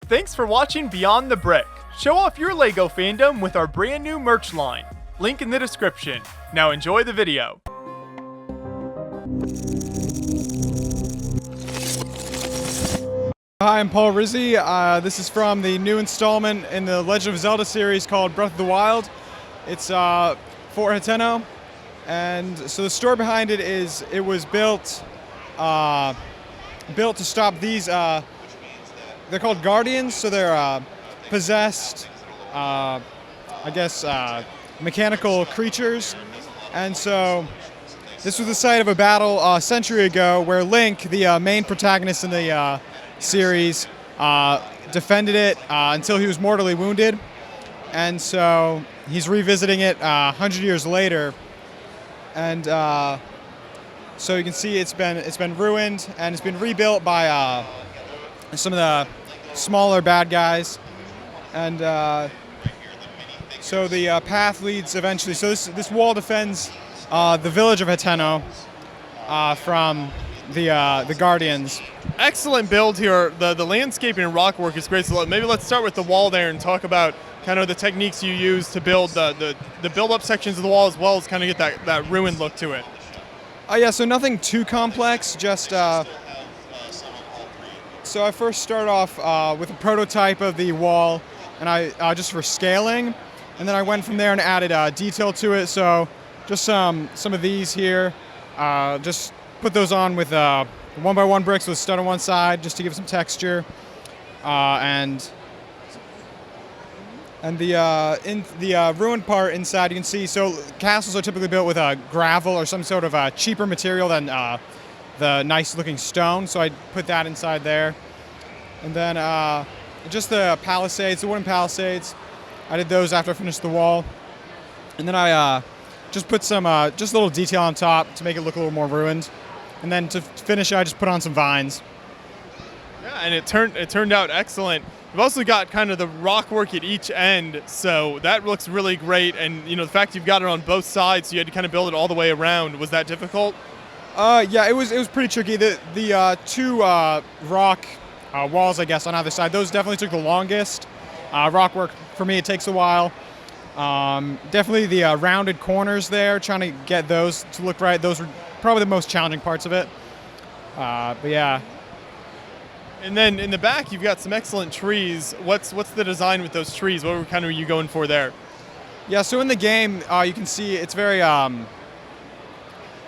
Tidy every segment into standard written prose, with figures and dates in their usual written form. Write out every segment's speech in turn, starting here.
Thanks for watching Beyond the Brick. Show off your LEGO fandom with our brand new merch line. Link in the description. Now enjoy the video. Hi, I'm Paul Rizzi. This is from the new installment in the Legend of Zelda series called Breath of the Wild. It's for Hateno, and so the story behind it is it was built to stop these. They're called guardians, so they're possessed, mechanical creatures, and so this was the site of a battle a century ago where Link, the main protagonist in the series, defended it until he was mortally wounded, and so he's revisiting it 100 years later, and so you can see it's been ruined and it's been rebuilt by some of the smaller bad guys, and so the path leads eventually. So this wall defends the village of Hateno from the Guardians. Excellent build here. The landscaping and rock work is great. So maybe let's start with the wall there and talk about kind of the techniques you use to build the build-up sections of the wall, as well as kind of get that ruined look to it. Yeah, so nothing too complex, just so I first started off with a prototype of the wall, and I just for scaling, and then I went from there and added detail to it. So just some of these here, just put those on with 1x1 bricks with stud on one side, just to give some texture, and the in the ruined part inside, you can see. So castles are typically built with gravel or some sort of cheaper material than the nice-looking stone. So I put that inside there, and then just the palisades, the wooden palisades. I did those after I finished the wall, and then I just put some just a little detail on top to make it look a little more ruined. And then to finish, I just put on some vines. Yeah, and it turned out excellent. You've also got kind of the rock work at each end, so that looks really great. And the fact you've got it on both sides, so you had to kind of build it all the way around. Was that difficult? Yeah, it was pretty tricky. The two rock walls, I guess, on either side, those definitely took the longest. Rock work for me, it takes a while. Definitely the rounded corners there, trying to get those to look right. Those were probably the most challenging parts of it. But yeah. And then in the back, you've got some excellent trees. What's the design with those trees? What kind of are you going for there? Yeah, so in the game, you can see it's very.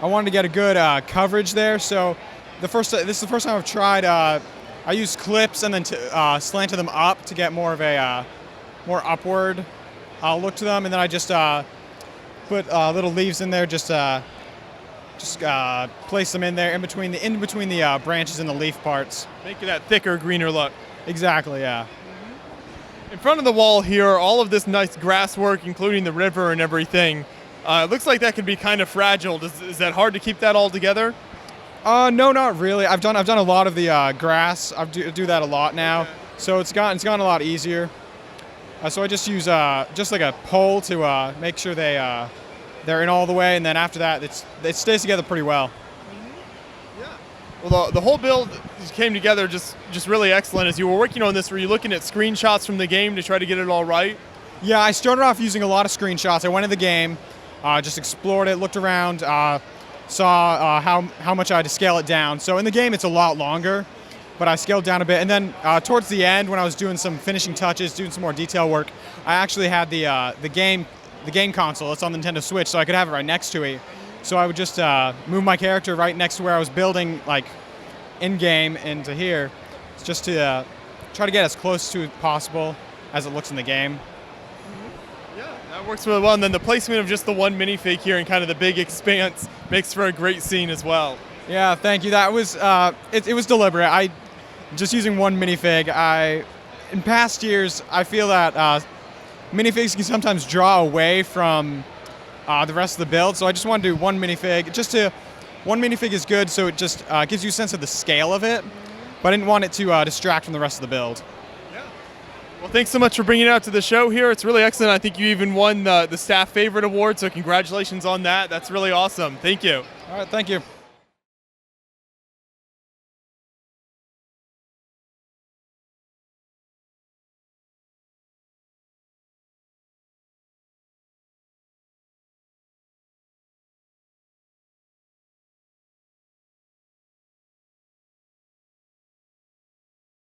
I wanted to get a good coverage there. So this is the first time I've tried. I used clips and then slanted them up to get more of a more upward look to them, and then I just put little leaves in there, just place them in there in between the branches and the leaf parts. Make it that thicker, greener look. Exactly, yeah. In front of the wall here, all of this nice grass work, including the river and everything. It looks like that could be kind of fragile. Is that hard to keep that all together? No, not really. I've done a lot of the grass. I do that a lot now, so it's gone a lot easier. So I just use just like a pole to make sure they're in all the way, and then after that, it stays together pretty well. Yeah. Well, the whole build came together just really excellent. As you were working on this, were you looking at screenshots from the game to try to get it all right? Yeah, I started off using a lot of screenshots. I went in the game, just explored it, looked around, saw how much I had to scale it down. So in the game, it's a lot longer, but I scaled down a bit. And then towards the end, when I was doing some finishing touches, doing some more detail work, I actually had the game console. It's on the Nintendo Switch, so I could have it right next to it. So I would just move my character right next to where I was building, like in-game into here, just to try to get as close to possible as it looks in the game. Yeah, that works really well. And then the placement of just the one minifig here and kind of the big expanse makes for a great scene as well. Yeah, thank you. That was it was deliberate. Just using one minifig. In past years, I feel that minifigs can sometimes draw away from the rest of the build, so I just wanted to do one minifig. One minifig is good, so it just gives you a sense of the scale of it, but I didn't want it to distract from the rest of the build. Yeah. Well, thanks so much for bringing it out to the show here. It's really excellent. I think you even won the staff favorite award, so congratulations on that. That's really awesome. Thank you. All right, thank you.